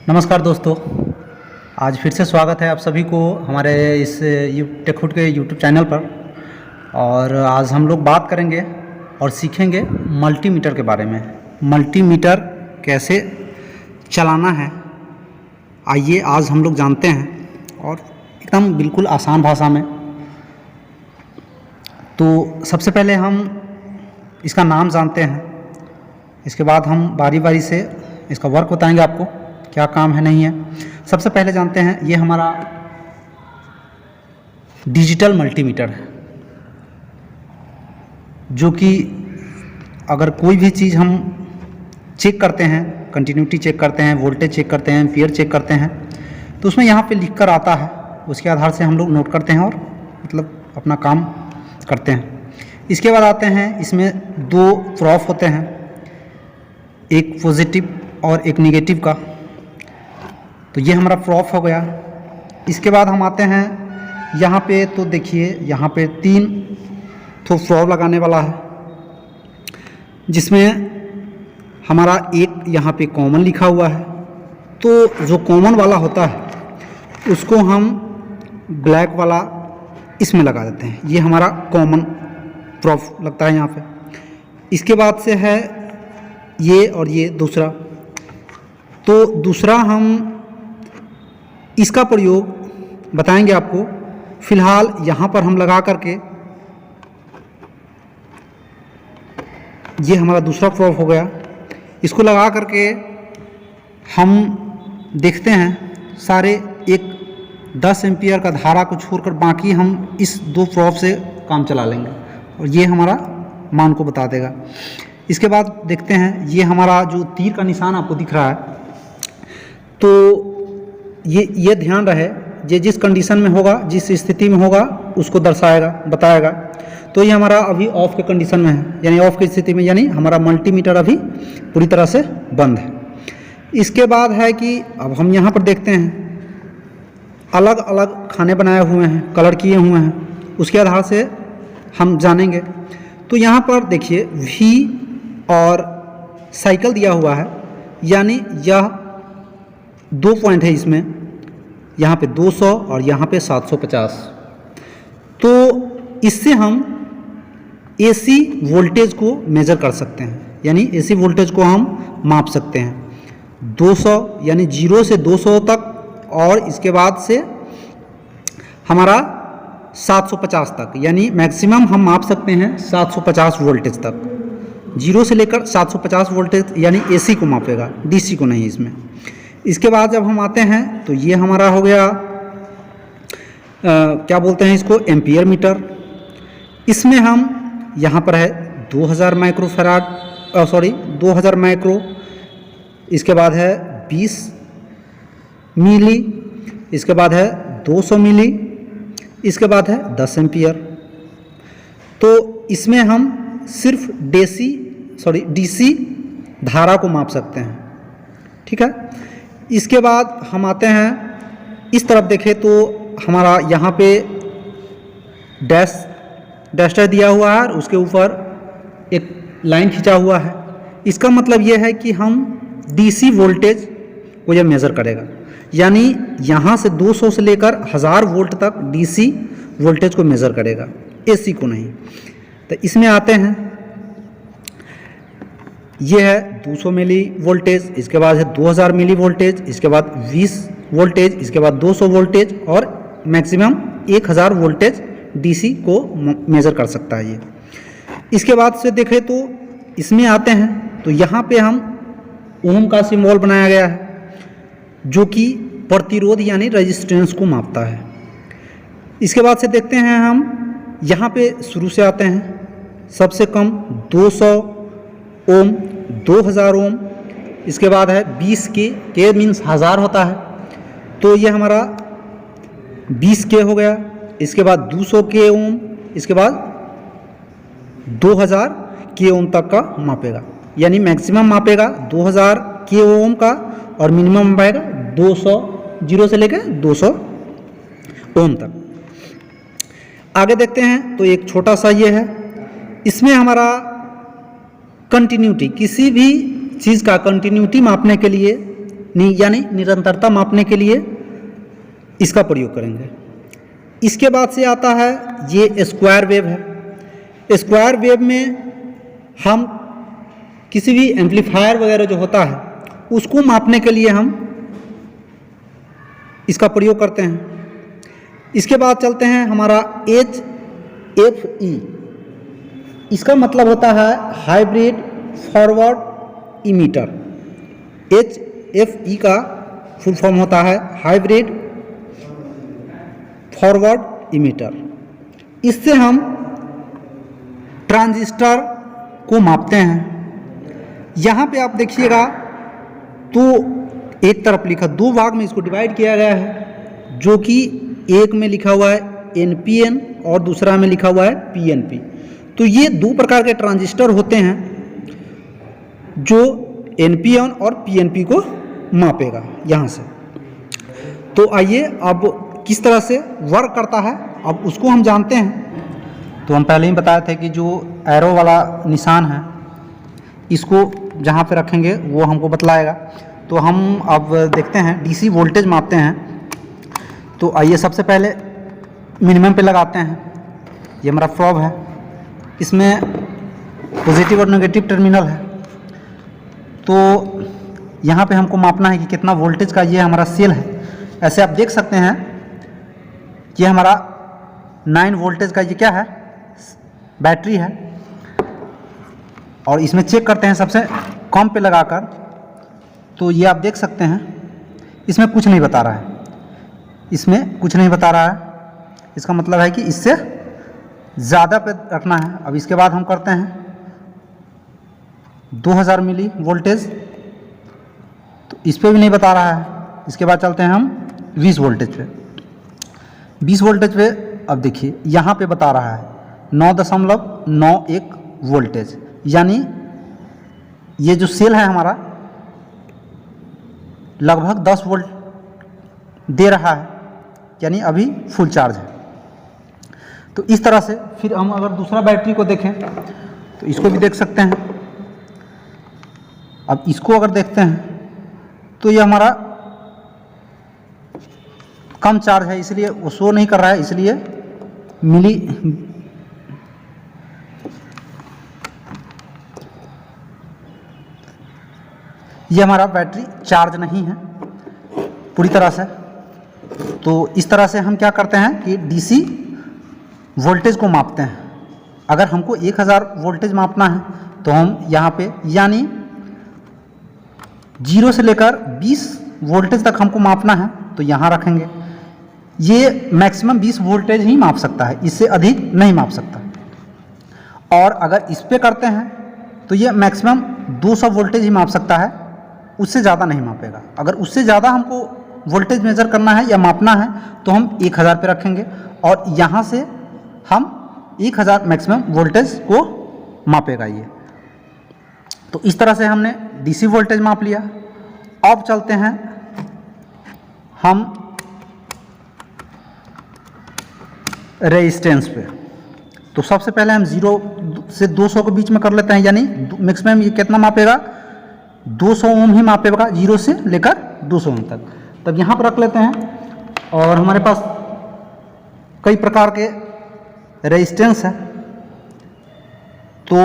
नमस्कार दोस्तों, आज फिर से स्वागत है आप सभी को हमारे इस टेकहुड के यूट्यूब चैनल पर। और आज हम लोग बात करेंगे और सीखेंगे मल्टीमीटर के बारे में। मल्टीमीटर कैसे चलाना है, आइए आज हम लोग जानते हैं और एकदम बिल्कुल आसान भाषा में। तो सबसे पहले हम इसका नाम जानते हैं, इसके बाद हम बारी बारी से इसका वर्क बताएंगे आपको, क्या काम है नहीं है। सबसे पहले जानते हैं, ये हमारा डिजिटल मल्टीमीटर है, जो कि अगर कोई भी चीज़ हम चेक करते हैं, कंटिन्यूटी चेक करते हैं, वोल्टेज चेक करते हैं, एम्पीयर चेक करते हैं, तो उसमें यहाँ पे लिख कर आता है, उसके आधार से हम लोग नोट करते हैं और मतलब अपना काम करते हैं। इसके बाद आते हैं, इसमें दो प्रूफ होते हैं, एक पॉजिटिव और एक नेगेटिव का। तो ये हमारा प्रूफ हो गया। इसके बाद हम आते हैं यहाँ पे, तो देखिए यहाँ पे 3 तो प्रूफ लगाने वाला है, जिसमें हमारा एक यहाँ पे कॉमन लिखा हुआ है। तो जो कॉमन वाला होता है उसको हम ब्लैक वाला इसमें लगा देते हैं, ये हमारा कॉमन प्रूफ लगता है यहाँ पे। इसके बाद से है ये और ये दूसरा। तो दूसरा हम इसका प्रयोग बताएंगे आपको। फिलहाल यहाँ पर हम लगा करके, ये हमारा दूसरा प्रूफ हो गया, इसको लगा करके हम देखते हैं सारे एक 10 एम्पीयर का धारा को छोड़कर बाकी हम इस 2 प्रूफ से काम चला लेंगे और ये हमारा मान को बता देगा। इसके बाद देखते हैं, ये हमारा जो तीर का निशान आपको दिख रहा है, तो ये ध्यान रहे, ये जिस कंडीशन में होगा, जिस स्थिति में होगा उसको दर्शाएगा, बताएगा। तो ये हमारा अभी ऑफ के कंडीशन में है, यानी ऑफ की स्थिति में, यानी हमारा मल्टीमीटर अभी पूरी तरह से बंद है। इसके बाद है कि अब हम यहाँ पर देखते हैं, अलग अलग खाने बनाए हुए हैं, कलर किए हुए हैं, उसके आधार से हम जानेंगे। तो यहाँ पर देखिए V और साइकिल दिया हुआ है, यानी यह 2 पॉइंट है इसमें, यहाँ पे 200 और यहाँ पे 750। तो इससे हम AC वोल्टेज को मेज़र कर सकते हैं, यानी AC वोल्टेज को हम माप सकते हैं 200 यानी 0 से 200 तक, और इसके बाद से हमारा 750 तक, यानी मैक्सिमम हम माप सकते हैं 750 वोल्टेज तक। 0 से लेकर 750 वोल्टेज यानी AC को मापेगा, DC को नहीं इसमें। इसके बाद जब हम आते हैं, तो ये हमारा हो गया क्या बोलते हैं इसको, एम्पीयर मीटर। इसमें हम यहाँ पर है 2000 माइक्रोफैराड, 2000 माइक्रो। इसके बाद है 20 मिली, इसके बाद है 200 मिली, इसके बाद है 10 एम्पीयर। तो इसमें हम सिर्फ DC धारा को माप सकते हैं, ठीक है। इसके बाद हम आते हैं, इस तरफ देखें तो हमारा यहाँ पे डैश दिया हुआ है और उसके ऊपर एक लाइन खींचा हुआ है। इसका मतलब ये है कि हम DC वोल्टेज को यह मेज़र करेगा, यानी यहाँ से 200 से लेकर 1000 वोल्ट तक DC वोल्टेज को मेज़र करेगा, AC को नहीं। तो इसमें आते हैं, ये है 200 मिली वोल्टेज, इसके बाद है 2000 मिली वोल्टेज, इसके बाद 20 वोल्टेज, इसके बाद 200 वोल्टेज और मैक्सिमम 1000 वोल्टेज DC को मेज़र कर सकता है ये। इसके बाद से देखें तो इसमें आते हैं, तो यहाँ पे हम ओम का सिंबल बनाया गया है, जो कि प्रतिरोध यानी रेजिस्टेंस को मापता है। इसके बाद से देखते हैं हम, यहाँ पे शुरू से आते हैं, सबसे कम 200 ओम, 2000 ओम, इसके बाद है 20 के मीन्स 1000 होता है, तो ये हमारा 20 के हो गया। इसके बाद 200 के ओम, इसके बाद 2000 के ओम तक का मापेगा, यानी मैक्सिमम मापेगा 2000 के ओम का और मिनिमम मापेगा 200, 0 से लेकर 200 ओम तक। आगे देखते हैं, तो एक छोटा सा ये है, इसमें हमारा कंटिन्यूटी, किसी भी चीज़ का कंटिन्यूटी मापने के लिए यानी निरंतरता मापने के लिए इसका प्रयोग करेंगे। इसके बाद से आता है ये स्क्वायर वेव है। स्क्वायर वेव में हम किसी भी एम्पलीफायर वगैरह जो होता है उसको मापने के लिए हम इसका प्रयोग करते हैं। इसके बाद चलते हैं हमारा HFE। इसका मतलब होता है हाइब्रिड फॉरवर्ड इमीटर। HFE का फुल फॉर्म होता है हाइब्रिड फॉरवर्ड इमीटर। इससे हम ट्रांजिस्टर को मापते हैं। यहाँ पे आप देखिएगा तो एक तरफ लिखा, दो भाग में इसको डिवाइड किया गया है, जो कि एक में लिखा हुआ है NPN और दूसरा में लिखा हुआ है PNP। तो ये दो प्रकार के ट्रांजिस्टर होते हैं जो NPN और PNP को मापेगा यहाँ से। तो आइए अब किस तरह से वर्क करता है अब उसको हम जानते हैं। तो हम पहले ही बताए थे कि जो एरो वाला निशान है इसको जहाँ पे रखेंगे वो हमको बतलाएगा। तो हम अब देखते हैं DC वोल्टेज मापते हैं। तो आइए सबसे पहले मिनिमम पे लगाते हैं। ये हमारा प्रोब है, इसमें पॉजिटिव और नेगेटिव टर्मिनल है। तो यहाँ पे हमको मापना है कि कितना वोल्टेज का ये हमारा सेल है। ऐसे आप देख सकते हैं ये हमारा 9 वोल्टेज का ये क्या है, बैटरी है। और इसमें चेक करते हैं सबसे कम पे लगाकर। तो ये आप देख सकते हैं इसमें कुछ नहीं बता रहा है, इसमें कुछ नहीं बता रहा है। इसका मतलब है कि इससे ज़्यादा पे रखना है। अब इसके बाद हम करते हैं 2000 मिली वोल्टेज, तो इस पर भी नहीं बता रहा है। इसके बाद चलते हैं हम 20 वोल्टेज पे। 20 वोल्टेज पे अब देखिए यहाँ पे बता रहा है 9.91 वोल्टेज, यानी ये जो सेल है हमारा लगभग 10 वोल्ट दे रहा है, यानी अभी फुल चार्ज है। तो इस तरह से फिर हम अगर दूसरा बैटरी को देखें तो इसको भी देख सकते हैं। अब इसको अगर देखते हैं तो ये हमारा कम चार्ज है, इसलिए वो शो नहीं कर रहा है, इसलिए मिली ये हमारा बैटरी चार्ज नहीं है पूरी तरह से। तो इस तरह से हम क्या करते हैं कि DC वोल्टेज को मापते हैं। अगर हमको 1000 वोल्टेज मापना है तो हम यहाँ पे यानी 0 से लेकर 20 वोल्टेज तक हमको मापना है तो यहाँ रखेंगे। ये मैक्सिमम 20 वोल्टेज ही माप सकता है, इससे अधिक नहीं माप सकता। और अगर इस पे करते हैं तो ये मैक्सिमम 200 वोल्टेज ही माप सकता है, उससे ज़्यादा नहीं मापेगा। अगर उससे ज़्यादा हमको वोल्टेज मेज़र करना है या मापना है तो हम 1000 पे रखेंगे और यहाँ से हम 1000 मैक्सिमम वोल्टेज को मापेगा ये। तो इस तरह से हमने DC वोल्टेज माप लिया। अब चलते हैं हम रेजिस्टेंस पे। तो सबसे पहले हम 0 से 200 के बीच में कर लेते हैं, यानी मैक्सिमम ये कितना मापेगा, 200 ओम ही मापेगा 0 से लेकर 200 ओम तक। तब यहाँ पर रख लेते हैं और हमारे पास कई प्रकार के रेजिस्टेंस है तो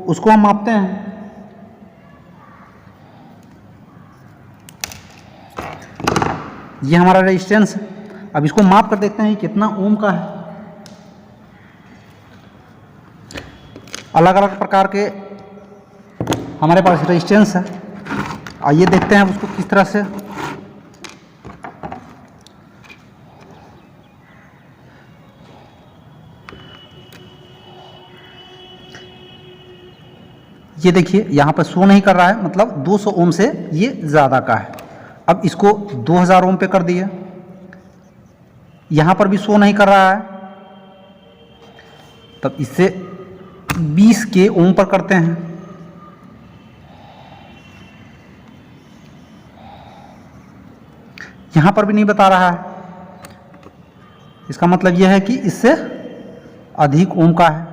उसको हम मापते हैं। ये हमारा रेजिस्टेंस है। अब इसको माप कर देखते हैं कितना ओम का है। अलग अलग प्रकार के हमारे पास रेजिस्टेंस है। आइए देखते हैं उसको किस तरह से। ये देखिए यहाँ पर शो नहीं कर रहा है, मतलब 200 ओम से ये ज़्यादा का है। अब इसको 2000 ओम पे कर दिए, यहाँ पर भी शो नहीं कर रहा है, तब इससे 20 के ओम पर करते हैं। यहाँ पर भी नहीं बता रहा है, इसका मतलब यह है कि इससे अधिक ओम का है।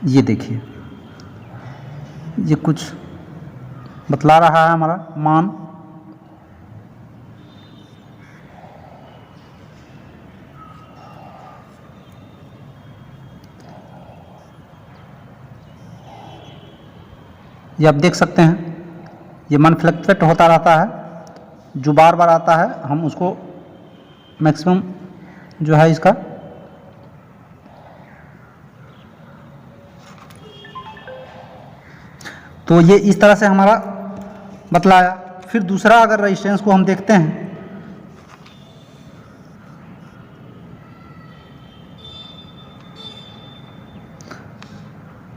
ये देखिए, ये कुछ बतला रहा है हमारा मान। ये आप देख सकते हैं, ये मान फ्लक्चुएट होता रहता है, जो बार बार आता है हम उसको मैक्सिमम जो है इसका तो ये इस तरह से हमारा बतलाया। फिर दूसरा अगर रेजिस्टेंस को हम देखते हैं,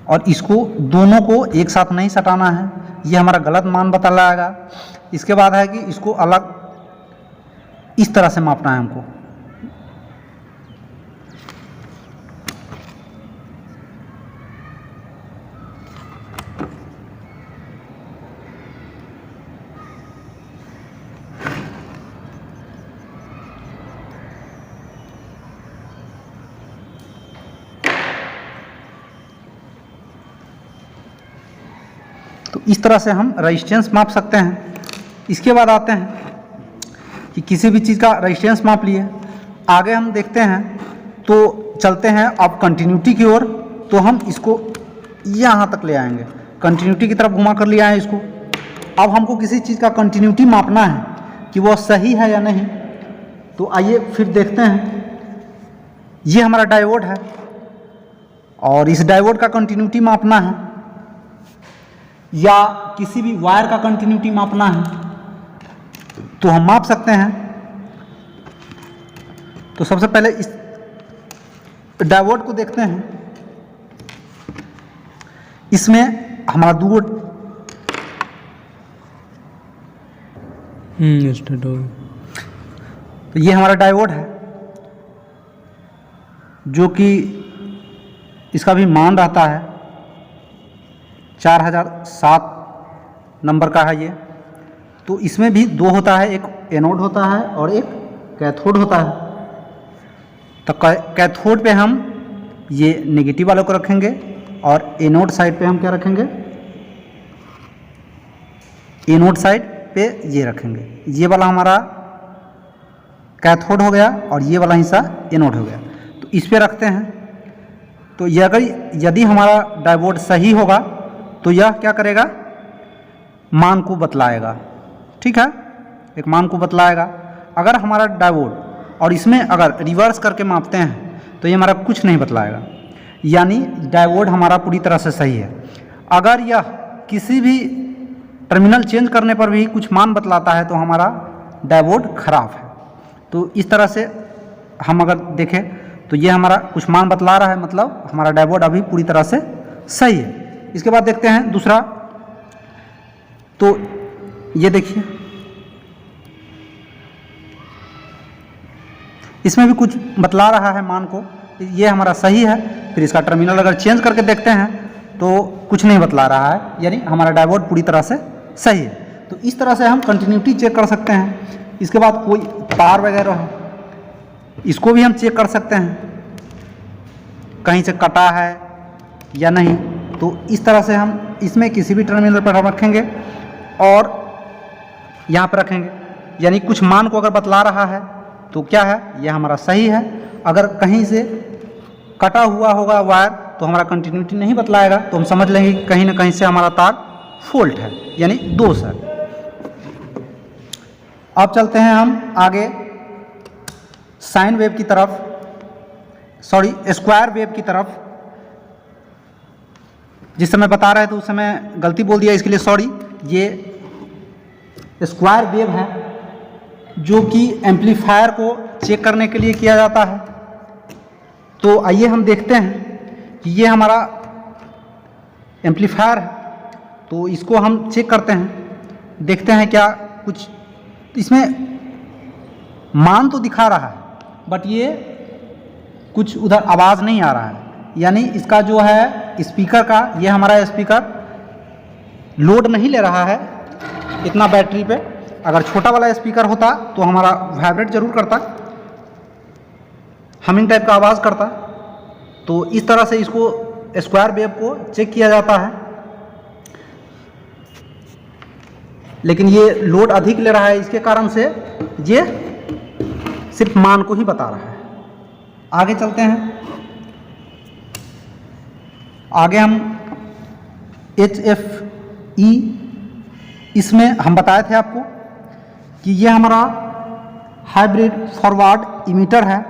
और इसको दोनों को एक साथ नहीं सटाना है, ये हमारा गलत मान बतलाएगा। इसके बाद है कि इसको अलग इस तरह से मापना है हमको। तो इस तरह से हम रेजिस्टेंस माप सकते हैं। इसके बाद आते हैं कि किसी भी चीज़ का रेजिस्टेंस माप लिए, आगे हम देखते हैं तो चलते हैं अब कंटिन्यूटी की ओर। तो हम इसको यहाँ तक ले आएंगे, कंटिन्यूटी की तरफ घुमा कर ले आए इसको। अब हमको किसी चीज़ का कंटिन्यूटी मापना है कि वो सही है या नहीं। तो आइए फिर देखते हैं, ये हमारा डायोड है और इस डायोड का कंटिन्यूटी मापना है, या किसी भी वायर का कंटिन्यूटी मापना है तो हम माप सकते हैं। तो सबसे पहले इस डायोड को देखते हैं। इसमें हमारा दो तो ये हमारा डायोड है, जो कि इसका भी मान रहता है 4007 नंबर का है ये। तो इसमें भी दो होता है, एक एनोड होता है और एक कैथोड होता है। तो कैथोड पे हम ये नेगेटिव वालों को रखेंगे और एनोड साइड पे हम क्या रखेंगे, एनोड साइड पे ये रखेंगे। ये वाला हमारा कैथोड हो गया और ये वाला हिस्सा एनोड हो गया। तो इस पे रखते हैं। तो यदि हमारा डायोड सही होगा तो यह क्या करेगा, मान को बतलाएगा। ठीक है, एक मान को बतलाएगा। अगर हमारा डायोड और इसमें अगर रिवर्स करके मापते हैं तो ये हमारा कुछ नहीं बतलाएगा, यानी डायोड हमारा पूरी तरह से सही है। अगर यह किसी भी टर्मिनल चेंज करने पर भी कुछ मान बतलाता है तो हमारा डायोड खराब है। तो इस तरह से हम अगर देखें तो ये हमारा कुछ मान बतला रहा है, मतलब हमारा डायोड अभी पूरी तरह से सही है। इसके बाद देखते हैं दूसरा। तो ये देखिए, इसमें भी कुछ बतला रहा है मान को, ये हमारा सही है। फिर इसका टर्मिनल अगर चेंज करके देखते हैं तो कुछ नहीं बतला रहा है, यानी हमारा डायोड पूरी तरह से सही है। तो इस तरह से हम कंटिन्यूटी चेक कर सकते हैं। इसके बाद कोई तार वगैरह है, इसको भी हम चेक कर सकते हैं कहीं से कटा है या नहीं। तो इस तरह से हम इसमें किसी भी टर्मिनल पर हम रखेंगे और यहाँ पर रखेंगे, यानी कुछ मान को अगर बतला रहा है तो क्या है, यह हमारा सही है। अगर कहीं से कटा हुआ होगा वायर तो हमारा कंटिन्यूटी नहीं बतलाएगा, तो हम समझ लेंगे कि कहीं ना कहीं से हमारा तार फॉल्ट है, यानी दोष है। अब चलते हैं हम आगे साइन वेव की तरफ, सॉरी स्क्वायर वेव की तरफ। जिस समय बता रहे थे उस समय गलती बोल दिया, इसके लिए सॉरी। ये स्क्वायर वेव है जो कि एम्पलीफायर को चेक करने के लिए किया जाता है। तो आइए हम देखते हैं कि ये हमारा एम्पलीफायर है, तो इसको हम चेक करते हैं, देखते हैं क्या कुछ इसमें मान तो दिखा रहा है बट ये कुछ उधर आवाज़ नहीं आ रहा है, यानी इसका जो है स्पीकर का, ये हमारा स्पीकर लोड नहीं ले रहा है इतना बैटरी पे। अगर छोटा वाला स्पीकर होता तो हमारा वाइब्रेट जरूर करता, हमिंग टाइप का आवाज़ करता। तो इस तरह से इसको स्क्वायर वेव को चेक किया जाता है, लेकिन ये लोड अधिक ले रहा है, इसके कारण से ये सिर्फ मान को ही बता रहा है। आगे चलते हैं। आगे हम HFE, इसमें हम बताए थे आपको कि ये हमारा हाइब्रिड फॉरवर्ड इमीटर है,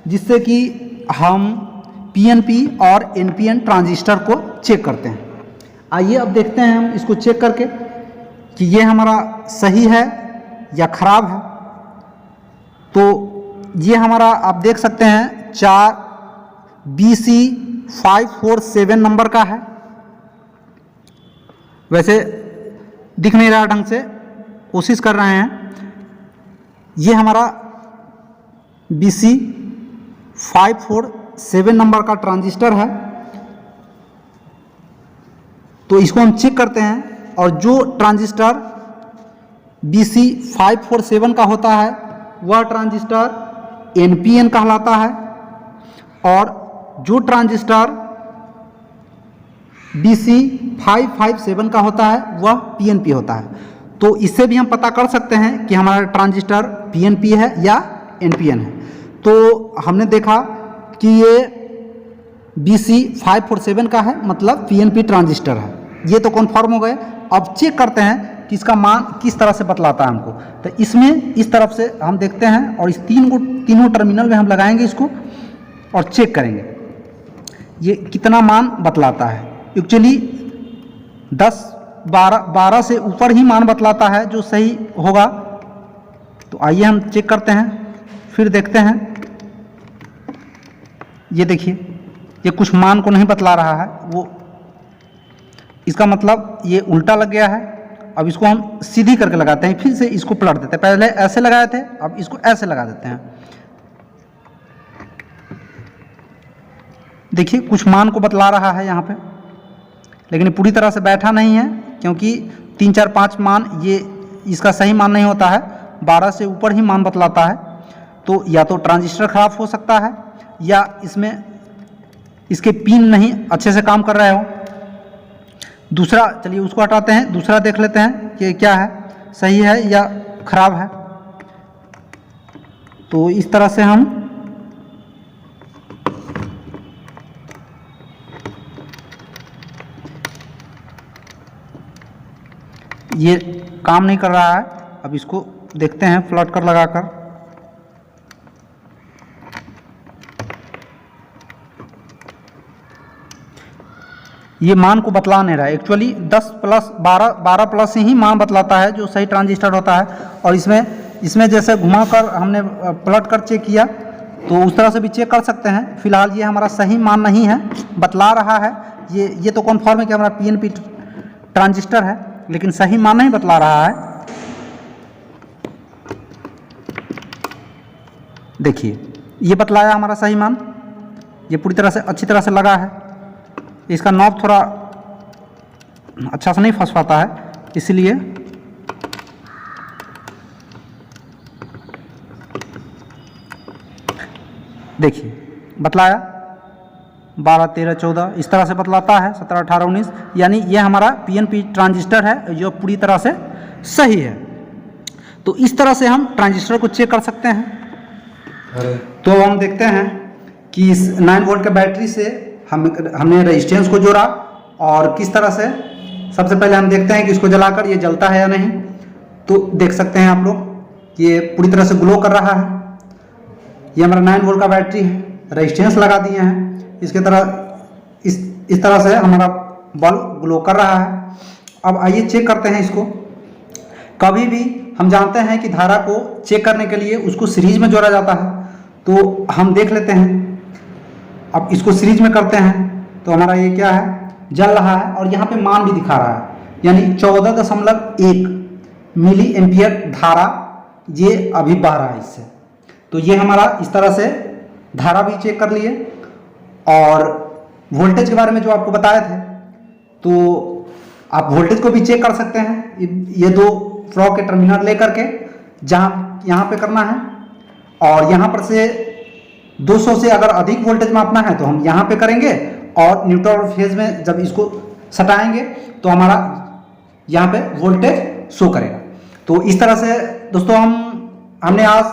जिससे कि हम PNP और NPN ट्रांजिस्टर को चेक करते हैं। आइए अब देखते हैं हम इसको चेक करके कि ये हमारा सही है या ख़राब है। तो ये हमारा आप देख सकते हैं 4BC547 नंबर का है। वैसे दिख नहीं रहा ढंग से, कोशिश कर रहे हैं। ये हमारा BC547 नंबर का ट्रांजिस्टर है। तो इसको हम चेक करते हैं, और जो ट्रांजिस्टर BC547 का होता है वह ट्रांजिस्टर NPN कहलाता है, और जो ट्रांजिस्टर BC557 का होता है वह PNP होता है। तो इससे भी हम पता कर सकते हैं कि हमारा ट्रांजिस्टर PNP है या NPN है। तो हमने देखा कि ये BC547 का है, मतलब PNP ट्रांजिस्टर है। ये तो कन्फर्म हो गए। अब चेक करते हैं कि इसका मान किस तरह से बतलाता है हमको। तो इसमें इस तरफ से हम देखते हैं, और इस तीनों टर्मिनल में हम लगाएंगे इसको और चेक करेंगे ये कितना मान बतलाता है। एक्चुअली 10-12 से ऊपर ही मान बतलाता है जो सही होगा। तो आइए हम चेक करते हैं, फिर देखते हैं। ये देखिए, ये कुछ मान को नहीं बतला रहा है, वो इसका मतलब ये उल्टा लग गया है। अब इसको हम सीधी करके लगाते हैं, फिर से इसको पलट देते हैं। पहले ऐसे लगाए थे, अब इसको ऐसे लगा देते हैं। देखिए कुछ मान को बतला रहा है यहाँ पे, लेकिन पूरी तरह से बैठा नहीं है, क्योंकि 3, 4, 5 मान ये इसका सही मान नहीं होता है, 12 से ऊपर ही मान बतलाता है। तो या तो ट्रांजिस्टर खराब हो सकता है, या इसमें इसके पिन नहीं अच्छे से काम कर रहे हो। दूसरा, चलिए उसको हटाते हैं, दूसरा देख लेते हैं कि क्या है, सही है या खराब है। तो इस तरह से हम ये काम नहीं कर रहा है। अब इसको देखते हैं फ्लट कर लगाकर। ये मान को बतला नहीं रहा है। एक्चुअली 10 प्लस 12 प्लस ही मान बतलाता है जो सही ट्रांजिस्टर होता है। और इसमें जैसे घुमाकर हमने पलट कर चेक किया, तो उस तरह से भी चेक कर सकते हैं। फिलहाल ये हमारा सही मान नहीं है, बतला रहा है। ये तो कन्फर्म है कि हमारा PNP ट्रांजिस्टर है, लेकिन सही मान नहीं बतला रहा है। देखिए ये बतलाया हमारा सही मान, ये पूरी तरह से अच्छी तरह से लगा है। इसका नॉब थोड़ा अच्छा से नहीं फंस पाता है, इसलिए देखिए बतलाया 12, 13, 14 इस तरह से बतलाता है, 17, 18, 19। यानी ये हमारा PNP ट्रांजिस्टर है जो पूरी तरह से सही है। तो इस तरह से हम ट्रांजिस्टर को चेक कर सकते हैं। तो हम देखते हैं कि इस 9 वोल्ट के बैटरी से हमने रेजिस्टेंस को जोड़ा, और किस तरह से। सबसे पहले हम देखते हैं कि इसको जलाकर ये जलता है या नहीं। तो देख सकते हैं आप लोग, ये पूरी तरह से ग्लो कर रहा है। ये हमारा 9 वोल्ट का बैटरी है, रेजिस्टेंस लगा दिए हैं इसके तरह, इस तरह से हमारा बल्ब ग्लो कर रहा है। अब आइए चेक करते हैं इसको। कभी भी हम जानते हैं कि धारा को चेक करने के लिए उसको सीरीज में जोड़ा जाता है। तो हम देख लेते हैं, अब इसको सीरीज में करते हैं तो हमारा ये क्या है, जल रहा है, और यहाँ पे मान भी दिखा रहा है, यानी 14.1 मिली एम्पियर धारा ये अभी बह रहा है इससे। तो ये हमारा इस तरह से धारा भी चेक कर लिए, और वोल्टेज के बारे में जो आपको बताए थे, तो आप वोल्टेज को भी चेक कर सकते हैं। ये 2 फ्रॉक के टर्मिनल लेकर के जहाँ यहाँ पे करना है, और यहाँ पर से 200 से अगर अधिक वोल्टेज मापना है तो हम यहाँ पे करेंगे, और न्यूट्रल और फेज में जब इसको सटाएंगे तो हमारा यहाँ पे वोल्टेज शो करेगा। तो इस तरह से दोस्तों हमने आज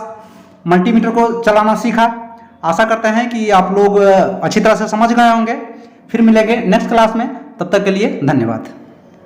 मल्टीमीटर को चलाना सीखा। आशा करते हैं कि आप लोग अच्छी तरह से समझ गए होंगे। फिर मिलेंगे नेक्स्ट क्लास में, तब तक के लिए धन्यवाद।